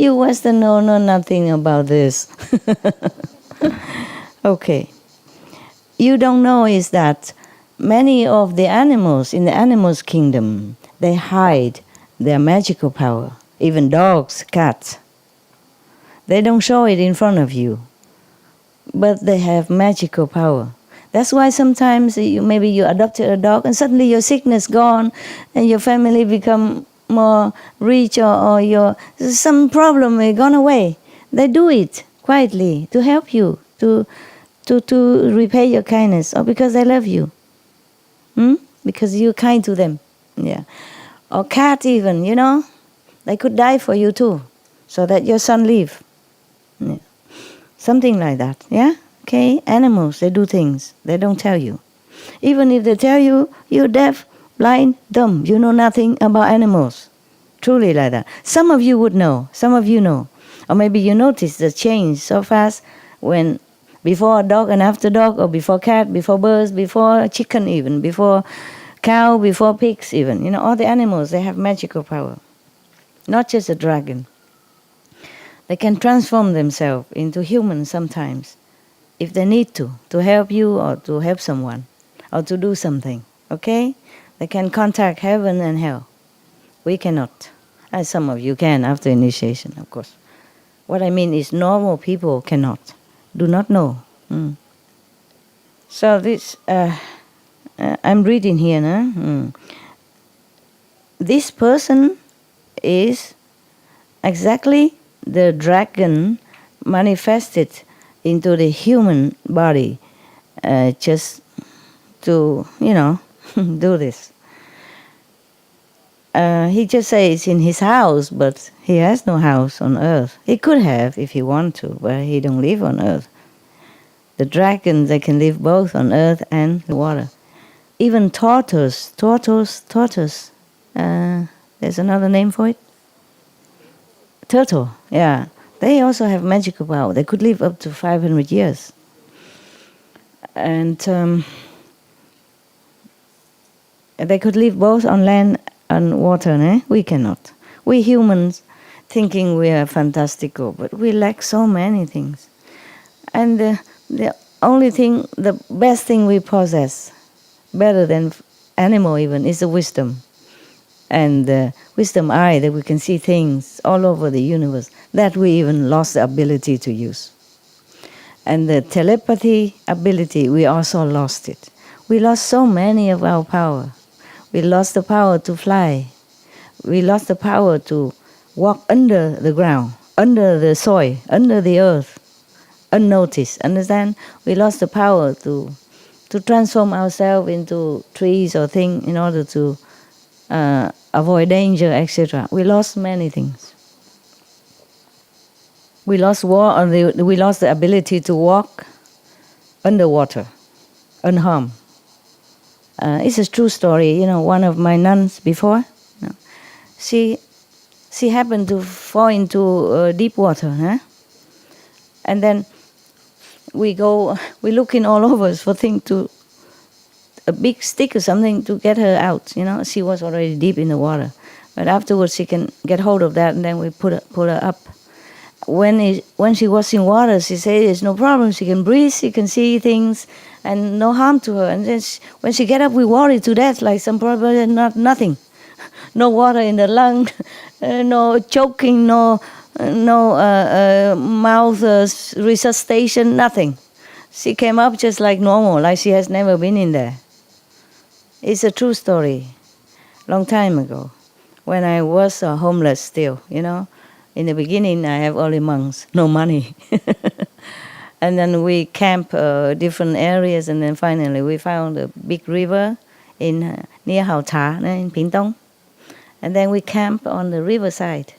You Western know nothing about this. Okay. You don't know is that many of the animals in the animals kingdom, they hide their magical power. Even dogs, cats. They don't show it in front of you, but they have magical power. That's why sometimes maybe you adopted a dog and suddenly your sickness gone and your family become more rich, or your some problem gone away. They do it quietly to help you, to repay your kindness, or because they love you. Because you're kind to them. Yeah. Or cat even, they could die for you too, so that your son live. Yeah. Something like that, yeah? Okay, animals, they do things, they don't tell you. Even if they tell you, you're deaf, blind, dumb, you know nothing about animals. Truly like that. Some of you would know, some of you know. Or maybe you notice the change so fast when before a dog and after dog, or before cat, before birds, before chicken even, before cow, before pigs even. All the animals, they have magical power. Not just a dragon. They can transform themselves into humans sometimes, if they need to help you or to help someone, or to do something, okay? They can contact heaven and hell. We cannot. As some of you can after initiation, of course. What I mean is normal people cannot, do not know. So this, I'm reading here, no? This person is exactly the dragon manifested into the human body, just to, do this. He just says in his house, but he has no house on earth. He could have if he want to, but he don't live on earth. The dragons, they can live both on earth and the water. Even tortoise. There's another name for it? Turtle, yeah. They also have magical power. They could live up to 500 years. And they could live both on land and water, eh? We cannot. We humans thinking we are fantastical, but we lack so many things. And the only thing, the best thing we possess, better than animal even, is the wisdom. And the wisdom eye, that we can see things all over the universe, that we even lost the ability to use. And the telepathy ability, we also lost it. We lost so many of our power. We lost the power to fly. We lost the power to walk under the ground, under the soil, under the earth, unnoticed. Understand? We lost the power to transform ourselves into trees or things in order to avoid danger, etc. We lost many things. We lost we lost the ability to walk underwater, unharmed. It's a true story. One of my nuns before, she happened to fall into deep water, huh? And then we looking all over for a big stick or something to get her out. She was already deep in the water, but afterwards she can get hold of that, and then we pull her up. When she was in water, she said there's no problem. She can breathe, she can see things, and no harm to her. And then when she get up, we worried to death, like some problem, nothing, no water in the lung, no choking, no mouth resuscitation, nothing. She came up just like normal, like she has never been in there. It's a true story. Long time ago, when I was homeless still, In the beginning, I have only monks, no money. And then we camp different areas, and then finally we found a big river near Hào Thả, in Pingtung. And then we camped on the riverside.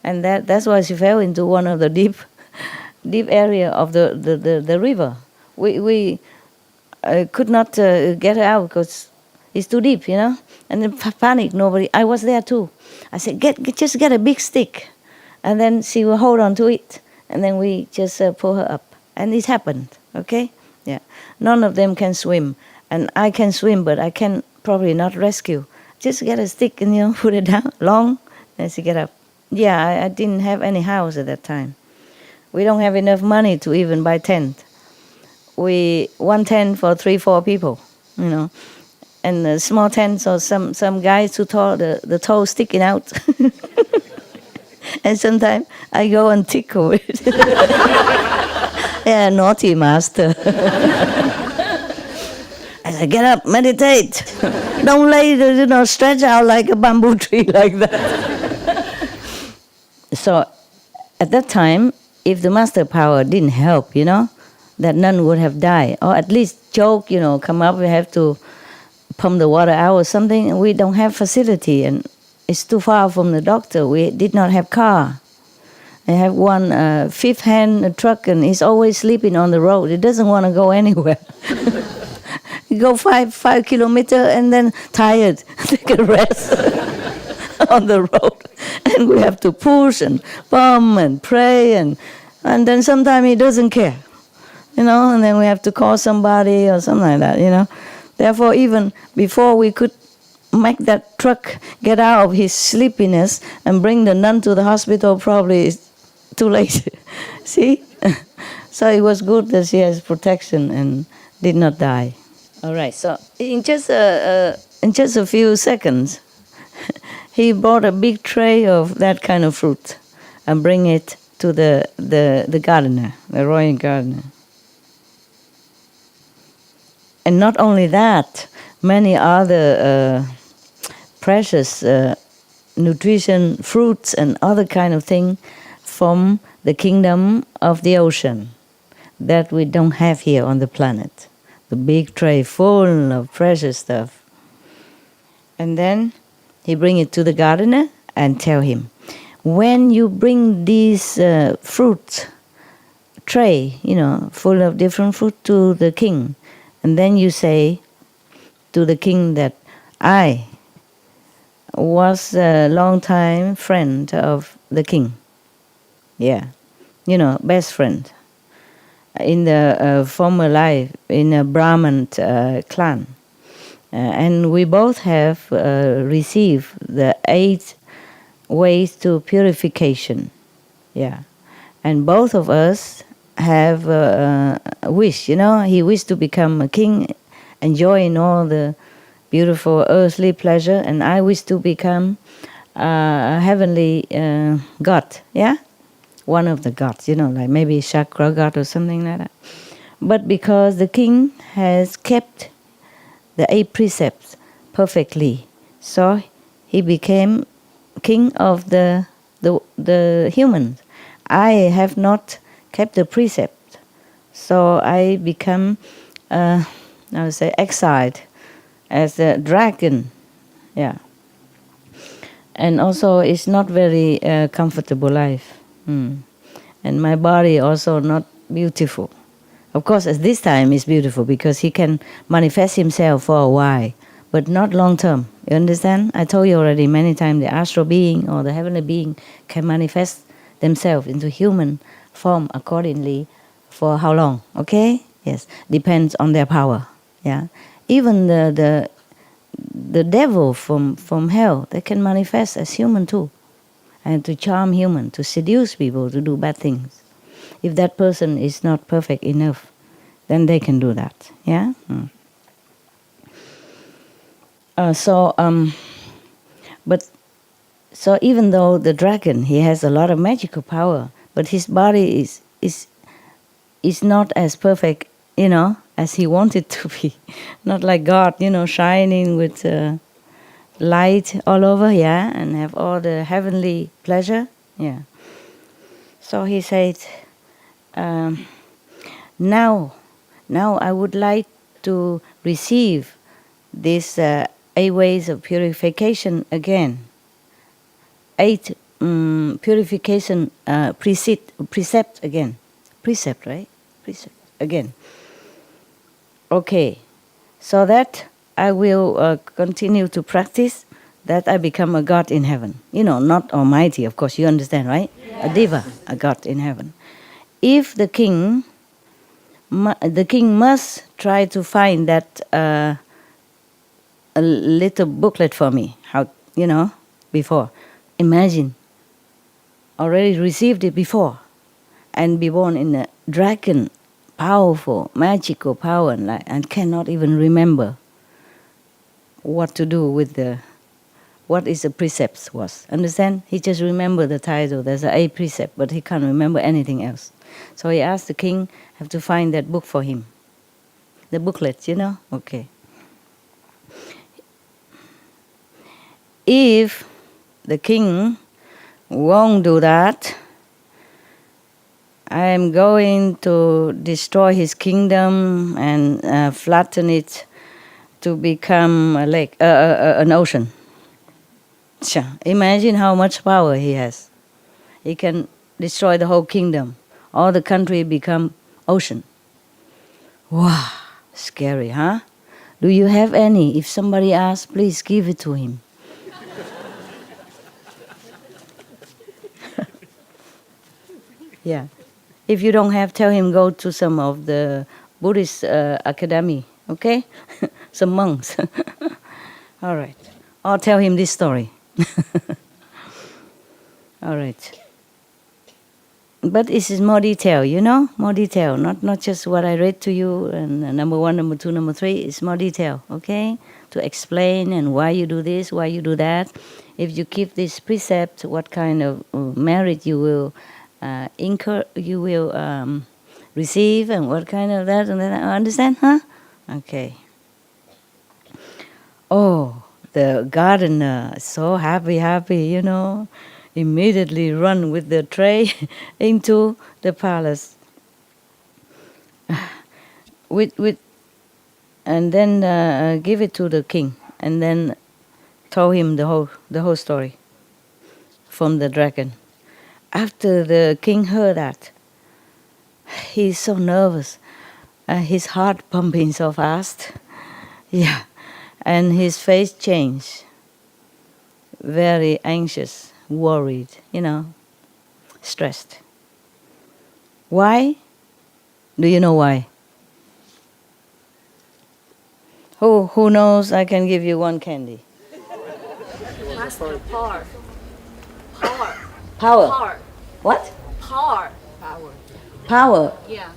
And that's why she fell into one of the deep area of the river. We could not get her out because it's too deep, And then panic, nobody. I was there too. I said, just get a big stick. And then she will hold on to it. And then we just pull her up. And it happened, okay? Yeah. None of them can swim. And I can swim, but I can probably not rescue. Just get a stick and, put it down, long, and she get up. Yeah, I didn't have any house at that time. We don't have enough money to even buy tent. One tent for 3-4 people, and a small tent, so some guys who tore the toe sticking out. And sometimes I go and tickle it. Yeah, naughty master. I said, get up, meditate. Don't lay, stretch out like a bamboo tree like that. So at that time, if the master power didn't help, that nun would have died. Or at least choke, come up, we have to pump the water out or something. And we don't have facility, and it's too far from the doctor. We did not have car. I have one fifth-hand truck, and he's always sleeping on the road. He doesn't want to go anywhere. He go 5 kilometers and then tired, take a rest on the road. And we have to push and pump and pray, and then sometimes he doesn't care, and then we have to call somebody or something like that, Therefore, even before we could make that truck get out of his sleepiness and bring the nun to the hospital, probably it's too late. See? So it was good that she has protection and did not die. All right, so in just a few seconds, he brought a big tray of that kind of fruit and bring it to the gardener, the royal gardener. And not only that, many other precious nutrition, fruits and other kind of thing from the kingdom of the ocean that we don't have here on the planet. The big tray full of precious stuff. And then he bring it to the gardener and tell him, when you bring this fruit tray, full of different fruit to the king, and then you say to the king that I was a long-time friend of the king. Yeah, best friend. In the former life, in a Brahman clan. And we both have received the 8 ways to purification. Yeah. And both of us have a wish, he wished to become a king, enjoying all the beautiful earthly pleasure, and I wish to become a heavenly god, yeah? One of the gods, like maybe chakra god or something like that. But because the king has kept the 8 precepts perfectly, so he became king of the humans. I have not kept the precept, so I become, I would say, exiled as a dragon. Yeah. And also, it's not very comfortable life. And my body also not beautiful. Of course, at this time it's beautiful because he can manifest himself for a while, but not long term. You understand? I told you already many times, the astral being or the heavenly being can manifest themselves into human form accordingly for how long? Okay? Yes, depends on their power. Yeah, even the devil from hell, they can manifest as human too, and to charm human, to seduce people to do bad things. If that person is not perfect enough, then they can do that. Yeah. So even though the dragon, he has a lot of magical power, but his body is not as perfect, as he wanted to be. Not like God, shining with light all over, yeah, and have all the heavenly pleasure, yeah. So he said, now I would like to receive these 8 ways of purification again. 8 purification precept again. Precept, right? Precept again. Okay, so that I will continue to practice, that I become a god in heaven. Not almighty, of course, you understand, right? Yeah. A diva, a god in heaven. If the king must try to find that a little booklet for me, how, before. Imagine already received it before and be born in a dragon, powerful, magical power, and cannot even remember what to do with what is the precepts was. Understand? He just remember the title. There's a precept, but he can't remember anything else. So he asked the king, have to find that book for him. The booklet, you know? Okay. If the king won't do that, I am going to destroy his kingdom and flatten it to become a lake, an ocean. Imagine how much power he has. He can destroy the whole kingdom. All the country become ocean. Wow, scary, huh? Do you have any? If somebody asks, please give it to him. Yeah. If you don't have, tell him go to some of the Buddhist academy, okay? Some monks. All right. Or tell him this story. All right. But this is more detail, you know? More detail. Not just what I read to you, and number 1, number 2, number 3. It's more detail, okay? To explain and why you do this, why you do that. If you keep this precept, what kind of merit you will receive, and what kind of that and that. Understand, huh? Okay. Oh, the gardener, so happy, you know, immediately run with the tray into the palace. And then give it to the king, and then told him the whole story from the dragon. After the king heard that, he's so nervous. His heart pumping so fast. Yeah. And his face changed. Very anxious, worried, you know, stressed. Why? Do you know why? Who knows? I can give you one candy. Master power. Power. What? Power. Power. Yeah.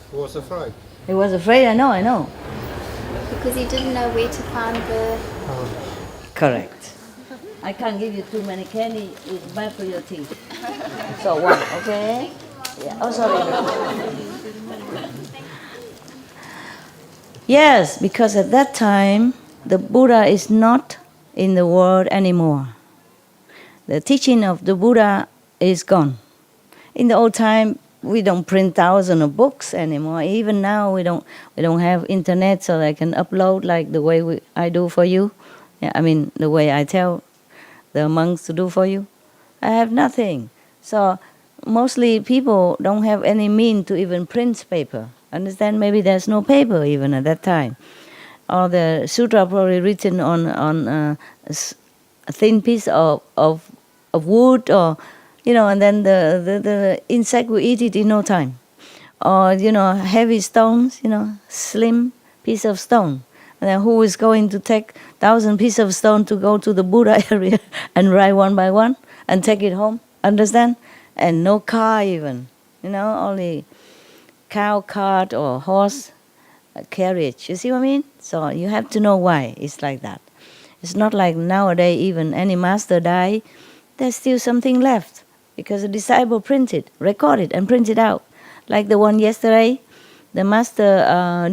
He was afraid. He was afraid, I know. Because he didn't know where to find the... Correct. I can't give you too many candy, it's bad for your teeth. So 1, okay? Yeah. Oh, sorry. Yes, because at that time, the Buddha is not in the world anymore. The teaching of the Buddha is gone. In the old time, we don't print thousands of books anymore. Even now, we don't have internet, so I can upload like the way I do for you. Yeah, I mean the way I tell the monks to do for you. I have nothing. So mostly people don't have any means to even print paper. Understand? Maybe there's no paper even at that time. Or the sutra probably written on a thin piece of wood, or you know, and then the insect will eat it in no time. Or you know, heavy stones, you know, slim piece of stone. And then who is going to take 1,000 pieces of stone to go to the Buddha area and ride one by one and take it home? Understand? And no car even, you know, only cow cart or horse carriage. You see what I mean? So you have to know why it's like that. It's not like nowadays even any master die, there's still something left because the disciple printed, recorded and printed out. Like the one yesterday, the master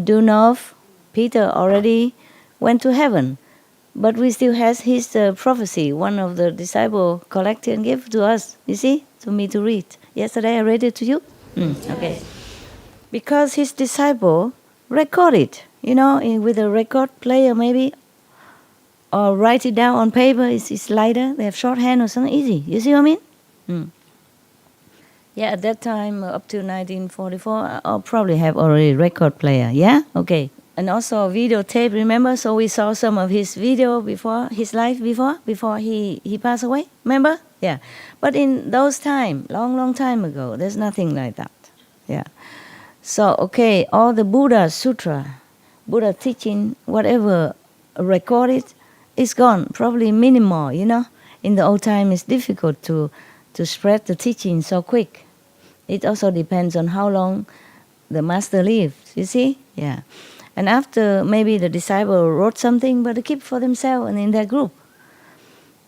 Dunov, Peter already went to heaven, but we still has his prophecy. One of the disciple collected and gave to us, you see, to me to read. Yesterday I read it to you. Okay. Because his disciple recorded, you know, with a record player maybe, or write it down on paper. It's lighter. They have shorthand or something easy. You see what I mean? Yeah, at that time, up to 1944, I'll probably have already record player. Yeah? Okay. And also videotape, remember? So we saw some of his video before, his life before he passed away. Remember? Yeah. But in those time, long time ago, there's nothing like that. Yeah. So, okay, all the Buddha Sutra, Buddha teaching, whatever recorded, is gone. Probably minimal, you know. In the old time, it's difficult to to spread the teaching so quick. It also depends on how long the master lives, you see? Yeah. And after maybe the disciple wrote something, but they keep for themselves and in their group.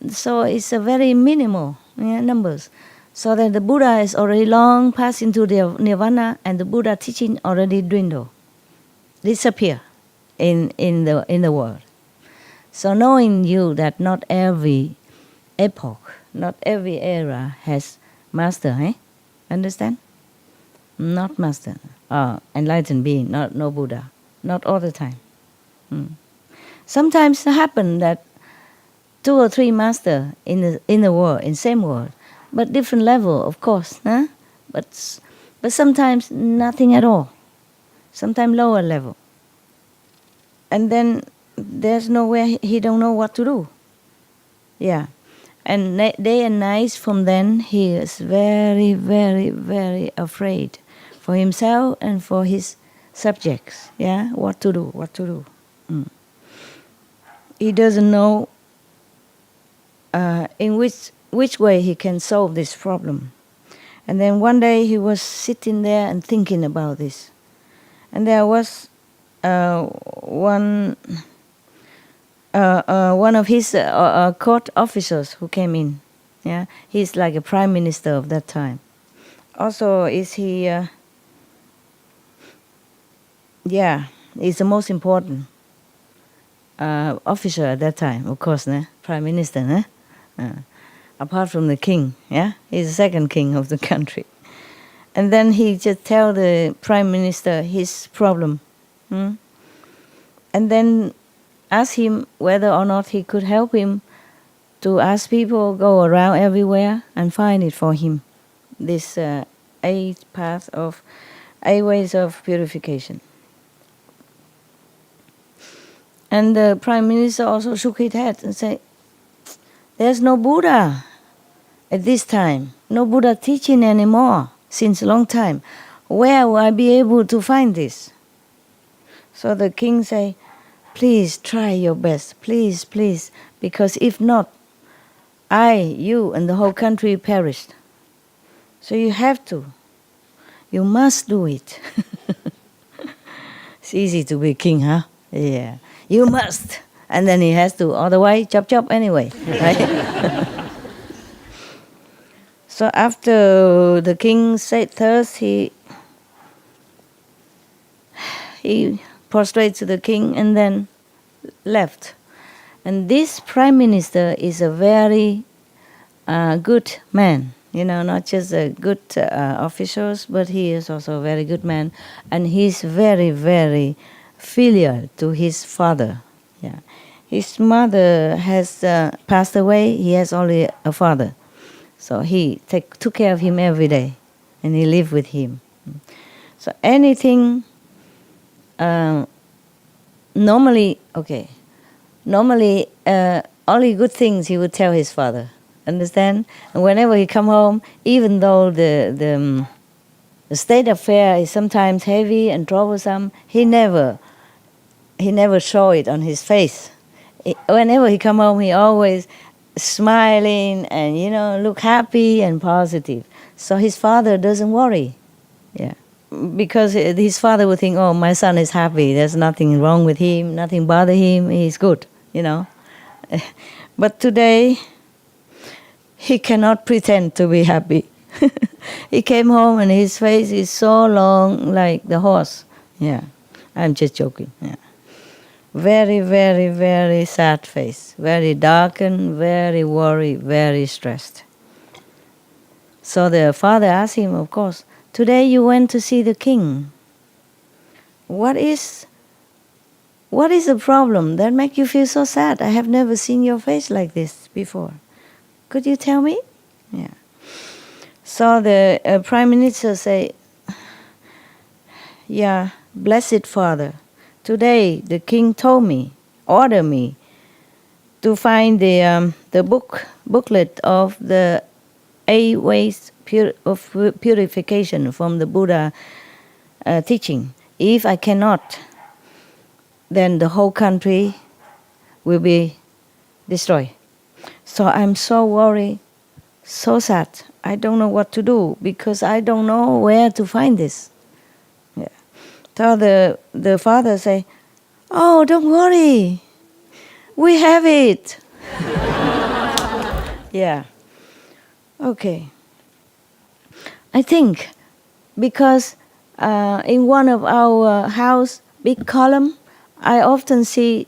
So it's a very minimal numbers. So that the Buddha is already long passed into the nirvana, and the Buddha teaching already dwindle, disappear in the world. So knowing you that not every epoch, not every era has master, Understand? Not master. Enlightened being, no Buddha. Not all the time. Sometimes it happens that 2 or 3 master in the world, in same world, but different level, of course. But sometimes nothing at all. Sometimes lower level. And then there's nowhere, he don't know what to do. Yeah. And day and night from then, he is very, very, very afraid for himself and for his subjects. Yeah, what to do. He doesn't know in which way he can solve this problem. And then one day he was sitting there and thinking about this. And there was one of his court officers who came in. Yeah, he's like a prime minister of that time. Also, he's the most important officer at that time, of course, prime minister. Apart from the king, he's the second king of the country. And then he just tell the prime minister his problem, and then ask him whether or not he could help him to ask people go around everywhere and find it for him. This 8 ways of purification. And the prime minister also shook his head and said, "There's no Buddha at this time, no Buddha teaching anymore since a long time. Where will I be able to find this?" So the king say, "Please try your best, please, because if not, you, and the whole country perished. So you have to. You must do it." It's easy to be king, huh? Yeah. You must. And then he has to, otherwise, chop anyway. Right? So after the king said thus, he prostrated to the king and then left. And this prime minister is a very good man. Not just a good officials, but he is also a very good man. And he's very, very filial to his father. Yeah, his mother has passed away. He has only a father, so he took care of him every day, and he lived with him. So anything, normally, only good things he would tell his father. Understand? And whenever he come home, even though the state affair is sometimes heavy and troublesome, he never show it on his face. Whenever he come home, he always smiling and look happy and positive. So his father doesn't worry, because his father would think, "Oh, my son is happy. There's nothing wrong with him. Nothing bother him. He's good." But today, he cannot pretend to be happy. He came home and his face is so long, like the horse. Yeah, I'm just joking. Yeah. Very, very, very sad face. Very darkened, very worried, very stressed. So the father asked him, of course, "Today you went to see the king. What is the problem that make you feel so sad? I have never seen your face like this before. Could you tell me?" Yeah. So the prime minister say, "Yeah, blessed father, today the king ordered me to find the booklet of the 8 ways of purification from the Buddha teaching. If I cannot, then the whole country will be destroyed. So I'm so worried so sad. I don't know what to do because I don't know where to find this. Yeah. So the father say, "Oh, don't worry, we have it." Yeah. Okay. I think because in one of our house, big column, I often see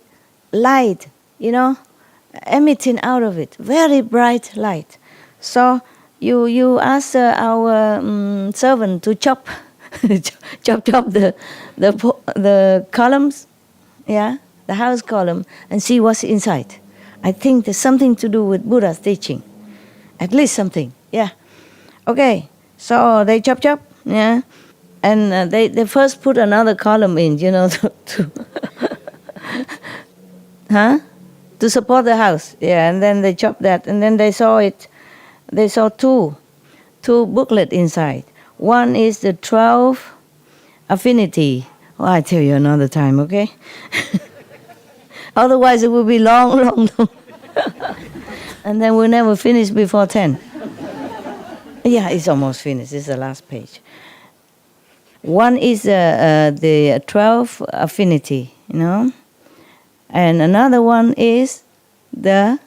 light, emitting out of it, very bright light. So you ask our servant to chop the columns, yeah, the house column, and see what's inside. I think there's something to do with Buddha's teaching, at least something. Yeah. Okay. So they chop, yeah, and they first put another column in, to support the house. Yeah, and then they chopped that, and then they saw it. They saw two booklets inside. One is the 12 affinity. Oh, I tell you another time, okay? Otherwise, it will be long. And then we'll never finish before 10. Yeah, it's almost finished. It's the last page. One is the 12 affinity, and another one is the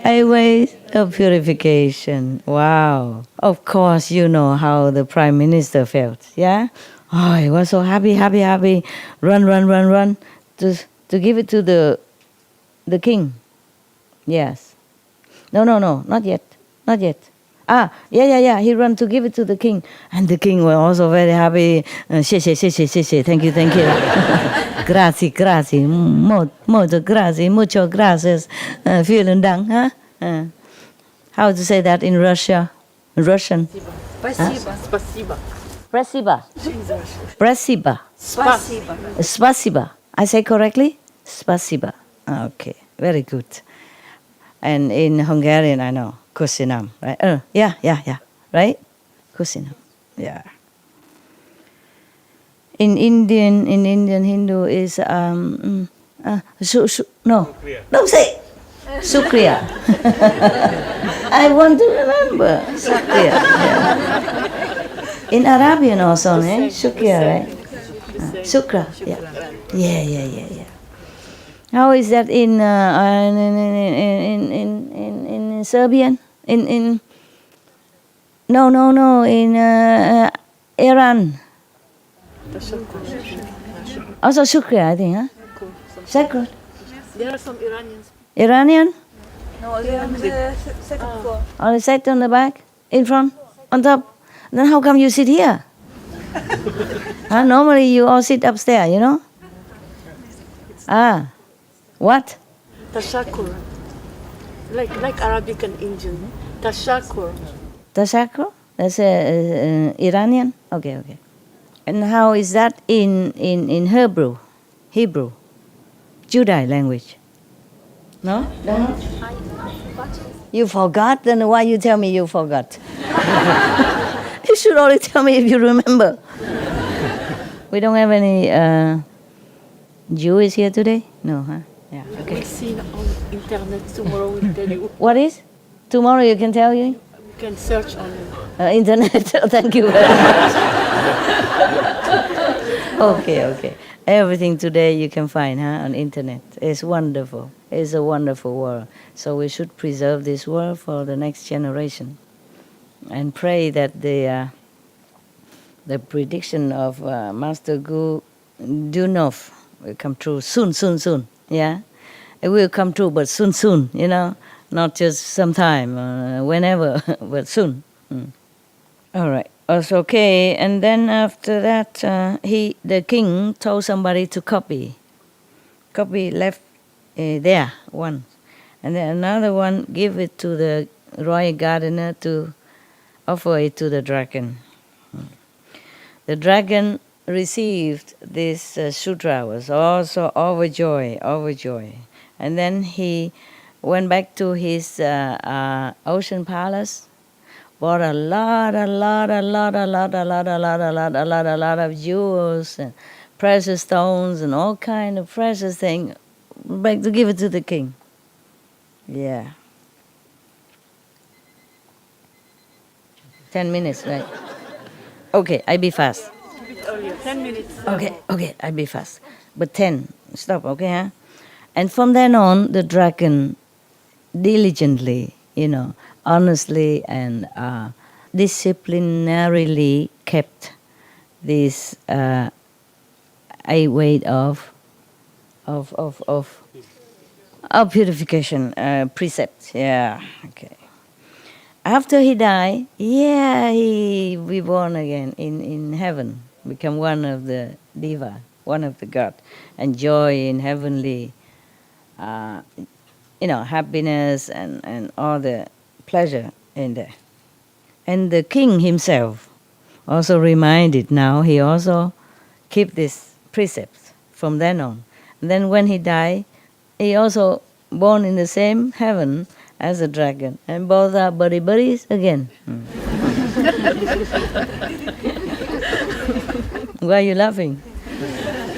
8 ways of purification. Wow. Of course, you know how the Prime Minister felt, yeah? Oh, he was so happy. Run to give it to the king. Yes. No, not yet. Yeah. He ran to give it to the king. And the king was also very happy. 谢谢 Thank you. Grazie. Molto grazie. Mucho gracias. Vielen Dank. How to say that in Russian? Spasiba. I say correctly? Spasiba. Okay, very good. And in Hungarian, I know. Kusinam, right? Yeah. Right? Kusinam. Yeah. In Indian Hindu is no. Don't say Sukriya. I want to remember Sukriya. Yeah. In Arabian also, Shukriya, right? Shukra. Yeah. How is that in Serbian? In Iran. Also shukriya, I think, huh? Sacred. There are some Iranians. Iranian? No, on the second floor. On the side, on the back, in front, on top. Then how come you sit here? Normally you all sit upstairs, What? Tashakur. Like Arabic and Indian. Tashakur. Tashakur? That's Iranian? Okay. And how is that in Hebrew? Judaic language? No? Don't know? You forgot? Then why you tell me you forgot? You should only tell me if you remember. We don't have any Jews here today? No, huh? Yeah, okay. We'll see on internet tomorrow. We'll tell you. What is? Tomorrow you can tell you? You can search on internet. Thank you very much. Okay. Everything today you can find on internet. It's wonderful. It's a wonderful world. So we should preserve this world for the next generation. And pray that the prediction of Master Guru Dunov will come true soon. Yeah, it will come true, but soon. Not just sometime, whenever, but soon. All right. That's okay. And then after that, the king told somebody to copy. Copy left there one, and then another one give it to the royal gardener to offer it to the dragon. The dragon received this sutra, was also overjoyed. And then he went back to his ocean palace, bought a lot of jewels and precious stones and all kind of precious things, back to give it to the king. Yeah. 10 minutes, right? Okay, I be fast. A bit earlier, 10 minutes. Okay, I be fast. But 10, stop, okay, huh? And from then on, the dragon diligently, honestly and disciplinarily kept this 8 way of purification precepts. Yeah, okay. After he died, he reborn again in heaven, become one of the diva, one of the god, enjoy in heavenly, happiness and all the pleasure in there. And the king himself also reminded now, he also keep this precepts from then on. And then when he died, he also born in the same heaven as a dragon, and both are buddies again. Why are you laughing?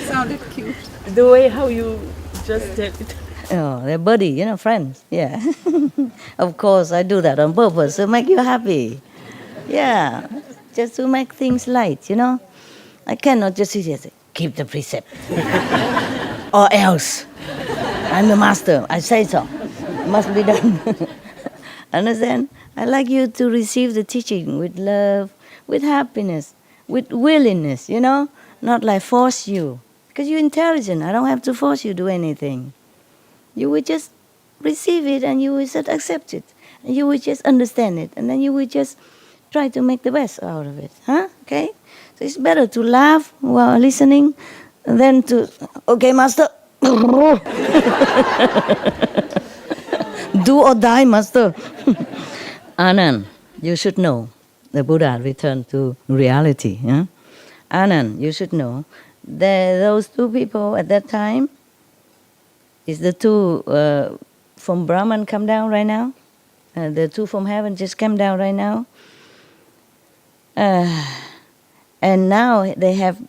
Sounded cute. The way how you just said it. Oh, they're buddy, friends. Yeah. Of course, I do that on purpose to make you happy. Yeah, just to make things light, I cannot just sit here and say, keep the precept. Or else, I'm the master, I say so. It must be done. Understand? I like you to receive the teaching with love, with happiness, with willingness, not like force you. Because you're intelligent, I don't have to force you to do anything. You will just receive it and you will just accept it. And you will just understand it. And then you will just try to make the best out of it. Huh? Okay? So it's better to laugh while listening than to, okay, master. Do or die, master. Anand, you should know. The Buddha returned to reality. Yeah? Anand, you should know. Those two people at that time, is the two from Brahman come down right now? The two from heaven just came down right now. And now they have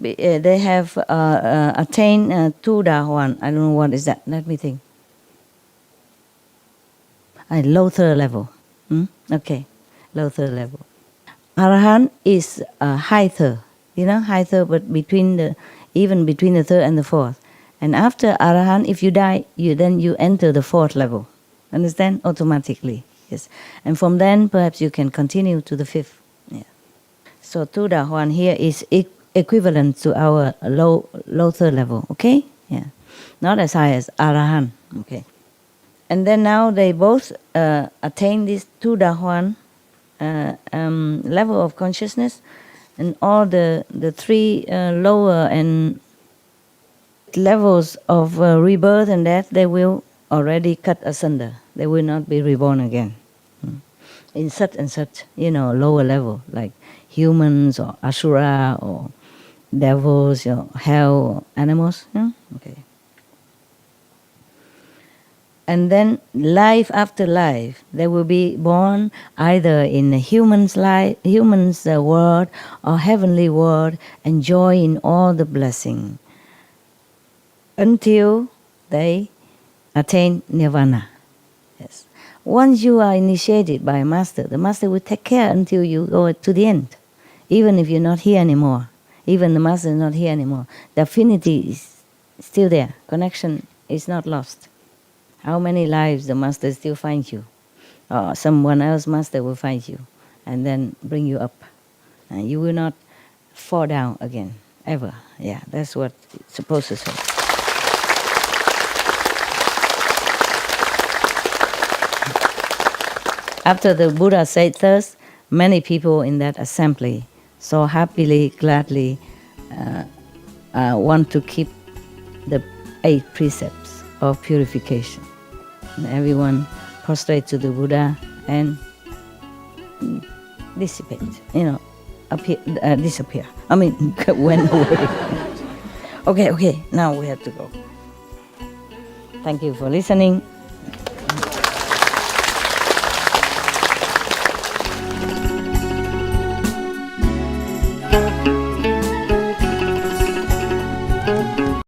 attained Tu Da Huan. I don't know what is that. Let me think. Lower level. Okay, lower level. Arahant is higher. Higher, but even between the third and the fourth. And after Arahant, if you die, you enter the fourth level. Understand? Automatically. Yes. And from then, perhaps you can continue to the fifth. Yeah. So Tu Da Huan here is equivalent to our lower level. Okay? Yeah. Not as high as Arahant. Okay. And then now they both attain this Tu Da Huan level of consciousness, and all the three lower and levels of rebirth and death, they will already cut asunder. They will not be reborn again. In such and such, lower level, like humans or asura or devils or hell or animals. Okay. And then life after life, they will be born either in a human's world or heavenly world, enjoying all the blessing until they attain nirvana. Yes. Once you are initiated by a master, the master will take care until you go to the end. Even if you're not here anymore, even the master is not here anymore, the affinity is still there. Connection is not lost. How many lives the master still finds you, or someone else master will find you, and then bring you up, and you will not fall down again ever. Yeah, that's what it's supposed to say. After the Buddha said thus, many people in that assembly so happily, gladly want to keep the 8 precepts of purification. And everyone prostrate to the Buddha and dissipate, disappear. Went away. Okay, now we have to go. Thank you for listening.